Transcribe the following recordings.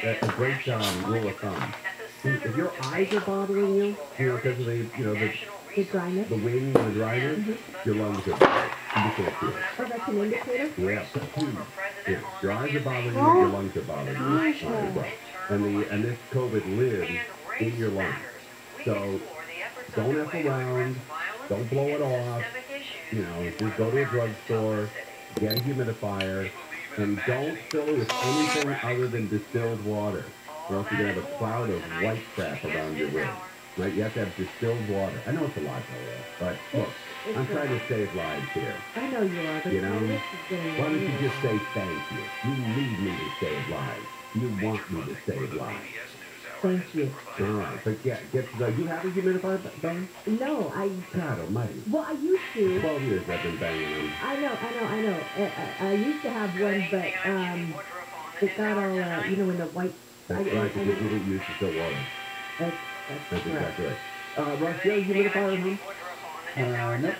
a great rule of thumb. If your eyes are bothering you, because of the dryness, the wind and the dryness, your lungs are bothered. You can't feel it. Oh, that's an indicator? Yeah. Yeah. Your eyes are bothering you, your lungs are bothering you as well. And this COVID lives in your lungs. So don't F around, don't blow it off, just go to a drugstore, get a humidifier, and don't fill it with anything other than distilled water, or else you're going to have a cloud of white crap around your room. Right? You have to have distilled water. I know it's a lot, but look, I'm trying to save lives here. I know you are, but why don't you just say thank you? You need me to save lives. You want me to save lives. Thank you. All right, but do you have a humidifier, Ben? No, God almighty. Well, I used to. 12 years I've been banging them. I know. I used to have one, but it got all, in the white. That's right, because you didn't use distilled water. That's exactly right. Russ, do you have a humidifier at home? Nope.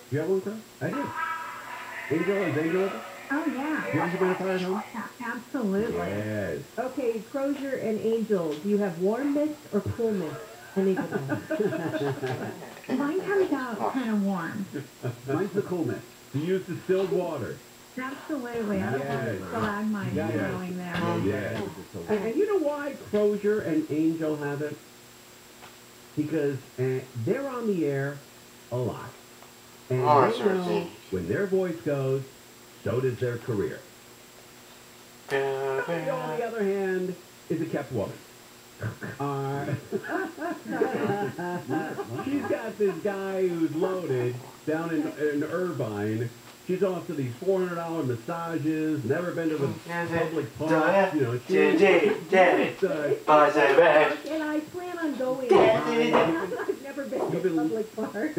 Do you have one, Chris? I do. Angel, is Angel with us? Oh, yeah. Do you have a humidifier at home? Absolutely. Yes. Okay, Crozier and Angel, do you have warm mist or cool mist? Mine comes out kind of warm. Mine's the cool mist. Do you use distilled water? Absolutely. I don't want stalagmites going there. Yes. And you know why Crozier and Angel have it? Because they're on the air a lot. And they know when their voice goes, so does their career. Angel, on the other hand, is a kept woman. She's got this guy who's loaded down in Irvine. She's off to these $400 massages, never been to a public park, And I plan on going. I've never been to a public park.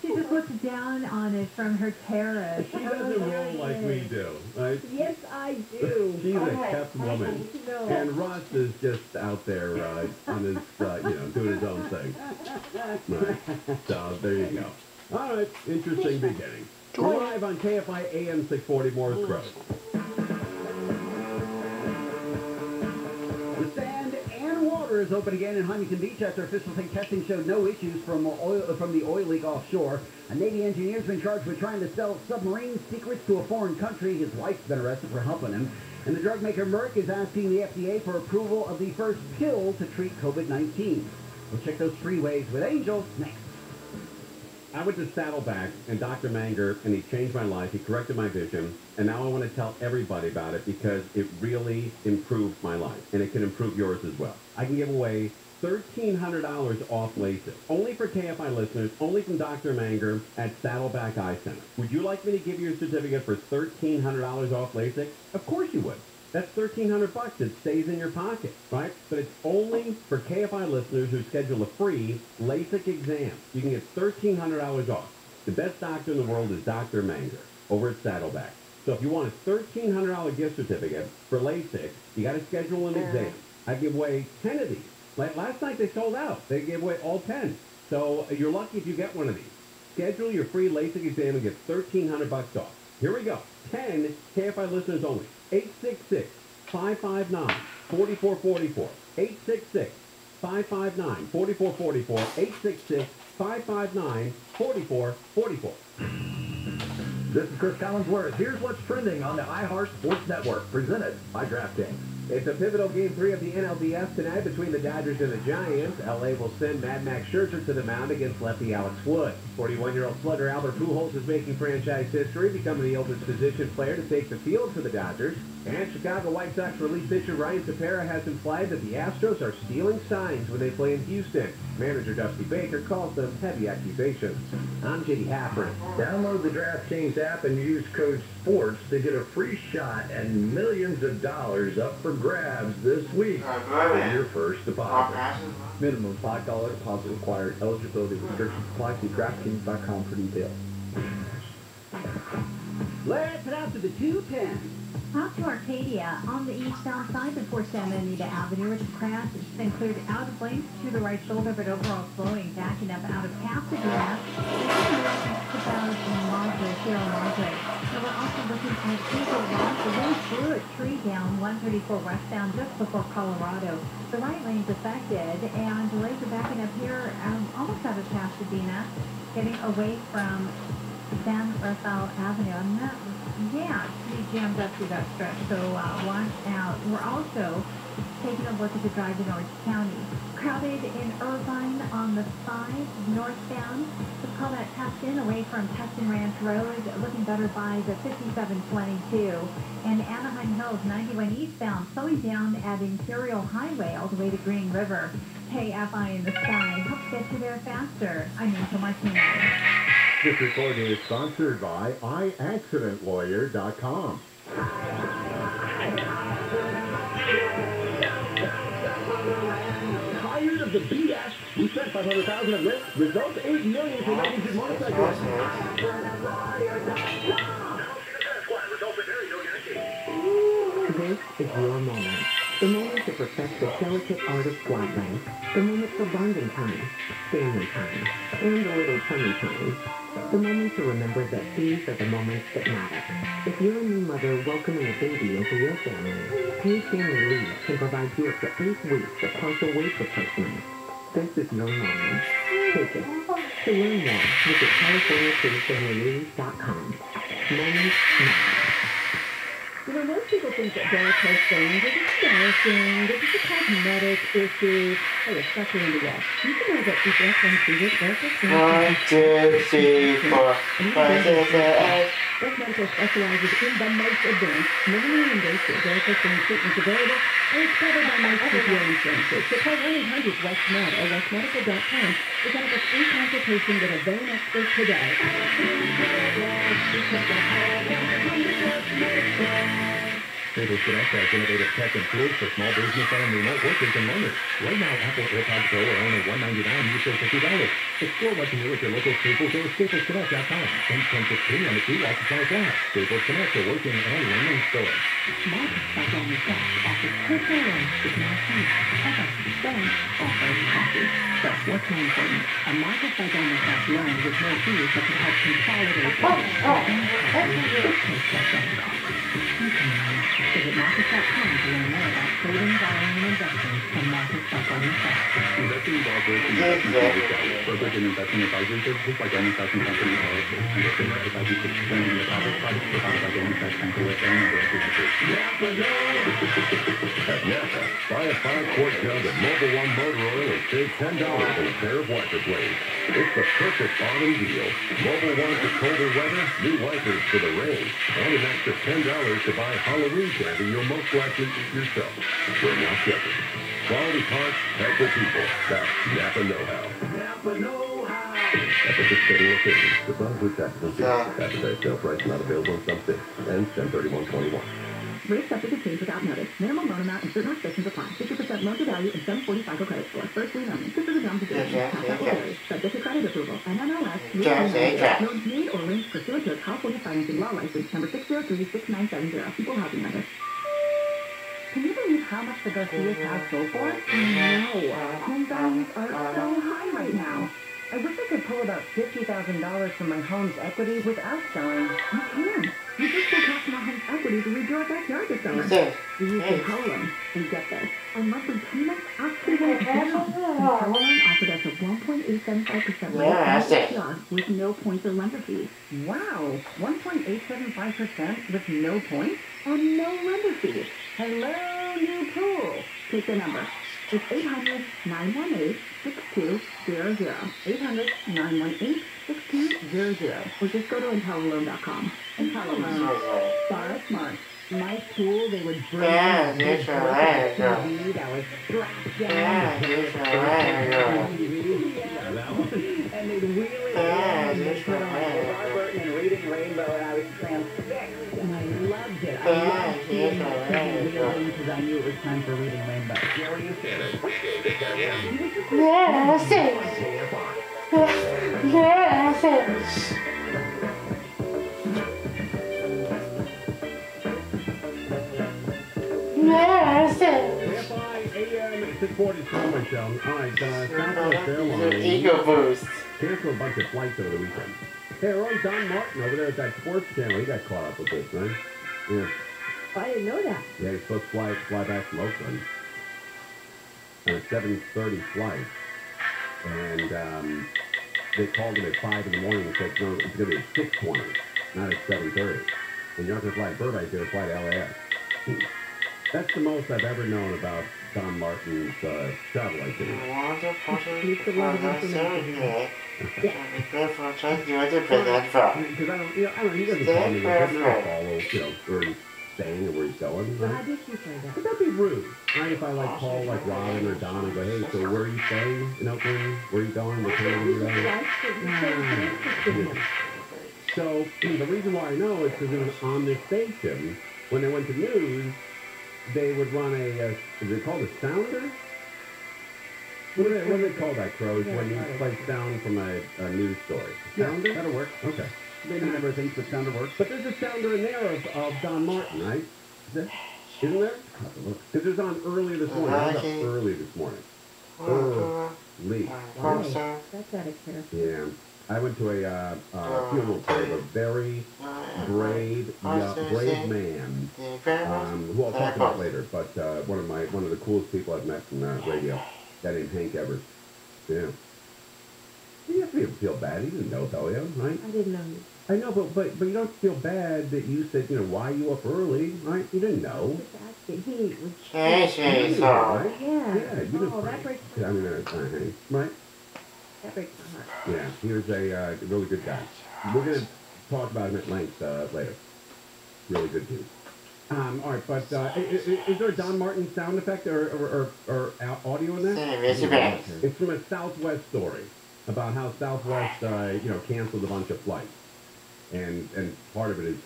She just looks down on it from her terrace. She doesn't roll like we do, right? Yes, I do. She's a kept woman. No. And Russ is just out there on his, doing his own thing. Right. So, there you go. All right, interesting beginning. We're live on Kfi Am 640 Morris Road. The sand and water is open again in Huntington Beach after official testing showed no issues from the oil leak offshore. A Navy engineer's been charged with trying to sell submarine secrets to a foreign country. His wife's been arrested for helping him. And the drug maker Merck is asking the FDA for approval of the first pill to treat COVID-19. We'll check those freeways with Angel next. I went to Saddleback and Dr. Manger, and he changed my life. He corrected my vision, and now I want to tell everybody about it because it really improved my life, and it can improve yours as well. I can give away $1,300 off LASIK, only for KFI listeners, only from Dr. Manger at Saddleback Eye Center. Would you like me to give you a certificate for $1,300 off LASIK? Of course you would. That's $1,300. It stays in your pocket, right? But it's only for KFI listeners who schedule a free LASIK exam. You can get $1,300 off. The best doctor in the world is Dr. Manger over at Saddleback. So if you want a $1,300 gift certificate for LASIK, you got to schedule an exam. I give away 10 of these. Like last night, they sold out. They gave away all 10. So you're lucky if you get one of these. Schedule your free LASIK exam and get $1,300 off. Here we go. 10 KFI listeners only. 866-559-4444. 866-559-4444. 866-559-4444. This is Chris Collinsworth. Here's what's trending on the iHeart Sports Network, presented by DraftKings. It's a pivotal Game 3 of the NLDS tonight between the Dodgers and the Giants. L.A. will send Mad Max Scherzer to the mound against lefty Alex Wood. 41-year-old slugger Albert Pujols is making franchise history, becoming the oldest position player to take the field for the Dodgers. And Chicago White Sox relief pitcher Ryan Tepera has implied that the Astros are stealing signs when they play in Houston. Manager Dusty Baker calls them heavy accusations. I'm J.D. Haffer. Download the DraftKings app and use code SPORTS to get a free shot and millions of dollars up for grabs this week with your first deposit. Minimum $5 deposit required. Eligibility restrictions apply. See DraftKings.com for details. Let's head out to the 210. Out to Arcadia on the eastbound side before Santa Anita Avenue. It's crashed. It's been cleared out of lanes to the right shoulder, but overall slowing, backing up out of Pasadena. It's about Margaret, here on Margaret. So we're also looking at Eagle Rock. The wind threw a tree down 134 westbound just before Colorado. The right lane's affected, and delays are backing up here almost out of Pasadena, getting away from San Rafael Avenue. Yeah, it's pretty jammed up through that stretch, so watch out. We're also taking a look at the drive in Orange County. Crowded in Irvine on the 5 northbound. Let's call that Tustin, away from Tustin Ranch Road. Looking better by the 5722. And Anaheim Hills 91 eastbound, slowing down at Imperial Highway all the way to Green River. KFI in the sky helps get you there faster. I'm Angel Martinez. This report is sponsored by iAccidentLawyer.com. Tired of the BS? We spent $500,000 at risk. Result $8 million for registered motorcycles. This is your moment. The moment to perfect the delicate art of flatland. The moment for bonding time, family time, and a little tummy time. The moment to remember that these are the moments that matter. If you're a new mother welcoming a baby into your family, paid family leave can provide you up to 8 weeks of partial weight replacement. This is your moment. Take it. To learn more, visit CaliforniaPaidFamilyLeave.com. Moments matter. You know, most people think that DuraTrac things is embarrassing, that it's a cosmetic issue. Hey, especially in the West. You can know that if that's one thing, DuraTrac 1, 2, 3, 4, 5, 6, 7, 8. This medical specializes in the most advanced, minimally invasive DuraTrac treatments available, and it's covered by most TPO insurances. So call 1-800-WESTMED or westmedical.com to set up a free consultation with a vein expert today. Tables Connect has innovative tech and tools for small business and remote workers and learners. Right now, Apple AirPods Pro are only $199, you save $50. Explore what's new at your local Staples or StaplesConnect.com. And 10/15 on the key while supplies last. Staples Connect are working and online stores. Market by Goldman Sachs offers personal loans to small business, FX, banks, offers coffee. But what's more important, a Market by Goldman Sachs loan with no fees that can help consolidate Visit Market.com to learn more about saving, borrowing, and investing from Market by Goldman Sachs. Investing involves risk and brokerage and investment advisory services by Goldman Sachs and Company LLC. Investor advisory services and the products provided by Goldman Sachs and Goldman At Napa, buy a 5-quart jug of Mobil 1 motor oil and save $10 on a pair of wiper blades. It's the perfect autumn deal. Mobil 1 for colder weather, new wipers for the rain, and an extra $10 to buy Halloween candy you'll most likely eat yourself. We're not shipping. Quality parts, helpful people. That's Napa know-how. Napa know-how. At participating locations, the funds with taxes and fees. Advertised sale price not available in some states. Ends 10/31/21. Rates subject to change without notice. Minimum loan amount and certain restrictions apply. 50% loan to value and 740 FICO credit score. First lien only. This is a dumb decision. Cash out will vary. Subject to credit approval. NMLS. Loans made or arranged pursuant to a California financing law license number 6036970. Equal housing lender. Can you believe how much the Garcias house sold for? No. Home values are so high right now. I wish I could pull about $50,000 from my home's equity without selling. You can. You just go talk to my home's equity to read your backyard to sell it. You can call them and get this. Our monthly payments actually went down. Caroline offered us a 1.875% rate with no points or lender fees. Wow, 1.875% with no points and no lender fees. Hello, new pool. Take the number. It's 800-918-6200. 800-918-6200. Or just go to IntelliLoan.com. IntelliLoan. Borrow smart. My school, they would bring in a TV that was strapped down. And they'd wheel it in and put on Robert and Reading Rainbow, and I was transfixed. And I loved it. I loved seeing that thing wheeling because I knew it was time for Reading Rainbow. Jerry and Shannon, weekdays at 10 a.m. Kfi Am 642, Michelle. All right, Southwest Airlines Ego boost. canceled a bunch of flights over the weekend. Hey, our own Don Martin over there at that sports channel, he got caught up with this, right? Yeah. I didn't know that. Yeah, he's supposed to fly back from Oakland on a 7:30 flight. And they called him at 5 in the morning and said, no, it's going to be at 6:20, not at 7:30. And you're not going to fly to Burbank, you're going to fly to LAX. That's the most I've ever known about Don Martin's travel itinerary. He's the one who's going to Because I don't, he doesn't call me, he doesn't follow, where he's staying or where he's going, Well, right? how did you say that? But that'd be rude, right? If I call Robin or Don and go, hey, so where are you staying in Oakland? Where are you going? What time are you going? So the reason why I know is because it was on this station. When they went to news, they would run is it called a sounder? What do they call that, Crows, when you play sound from a news story? Sounder? That'll work. Okay. Maybe never thinks the sounder works. But there's a sounder in there of Don Martin, right? Isn't there? Because it was on earlier this morning. I was up early this morning. Early. That's out of care. Yeah. I went to a funeral party of a very brave man, who I'll talk about later, but one of the coolest people I've met from radio, a guy named Hank Evers. Yeah. You have to feel bad. He didn't know though, right? I didn't know you. I know, but you don't feel bad that you said, why are you up early, right? You didn't know. He was... Right? Yeah. Yeah, you didn't. Oh, that breaks my I mean, Hank, right? That breaks my heart. Yeah, he was a really good guy. We're going to talk about him at length later. Really good dude. All right, but is there a Don Martin sound effect or audio in that? It's from a Southwest story about how Southwest, canceled a bunch of flights. And part of it is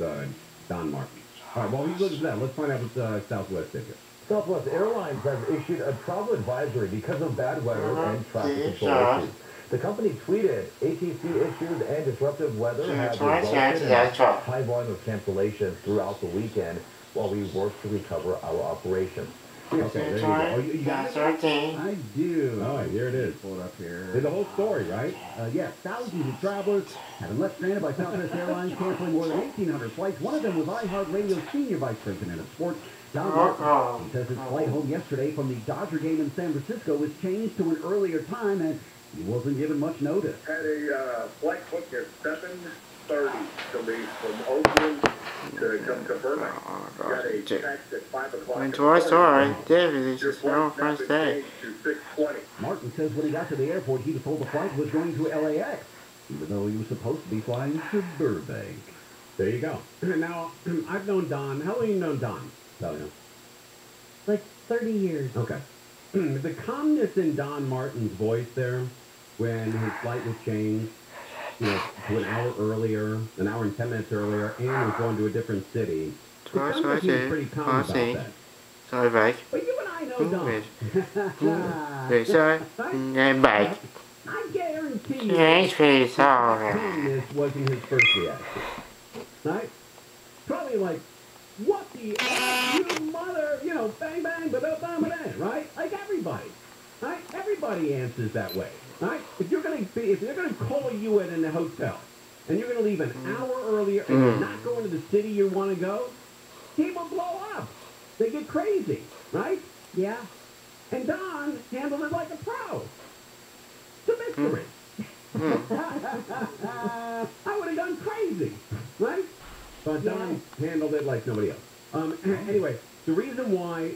Don Martin. All right, while he looks at that, let's find out what Southwest did here. Southwest Airlines has issued a travel advisory because of bad weather and traffic control issues. The company tweeted, ATC issues and disruptive weather have resulted in a high volume of cancellations throughout the weekend while we work to recover our operations. Okay, there you go. Oh, you got it? I do. Oh, here it is. Pull it up here. There's the whole story, right? Yes, thousands of travelers have been left stranded by Southwest Airlines, canceling more than 1,800 flights. One of them was iHeartRadio's senior vice president of sports, Don Martin. He says his flight home yesterday from the Dodger game in San Francisco was changed to an earlier time, and he wasn't given much notice. Had a flight booked at 7:30 to leave from Oakland to come to Burbank. Got a text at 5 o'clock. Toy Story, David, this is your first day. To 6:20. Martin says when he got to the airport, he was told the flight was going to LAX, even though he was supposed to be flying to Burbank. There you go. Now, I've known Don. How long have you known Don? Like 30 years. Okay. The calmness in Don Martin's voice there, when his flight was changed, to an hour earlier, an hour and 10 minutes earlier, and was going to a different city. It sounds like he was pretty calm about that. Sorry, back. But you and I know Don. Sorry, and back. I guarantee you, Thanks for your song. calmness wasn't his first reaction. Right? Probably like, what the you mother, bang, bang, ba-da-ba-ba-da, right? Like everybody, right? Everybody answers that way, right? If they're gonna call you in the hotel, and you're gonna leave an hour earlier, and you're not going to the city you want to go, people blow up. They get crazy, right? Yeah. And Don handled it like a pro. It's a victory. I would have gone crazy, right? But Don handled it like nobody else. Anyway, the reason why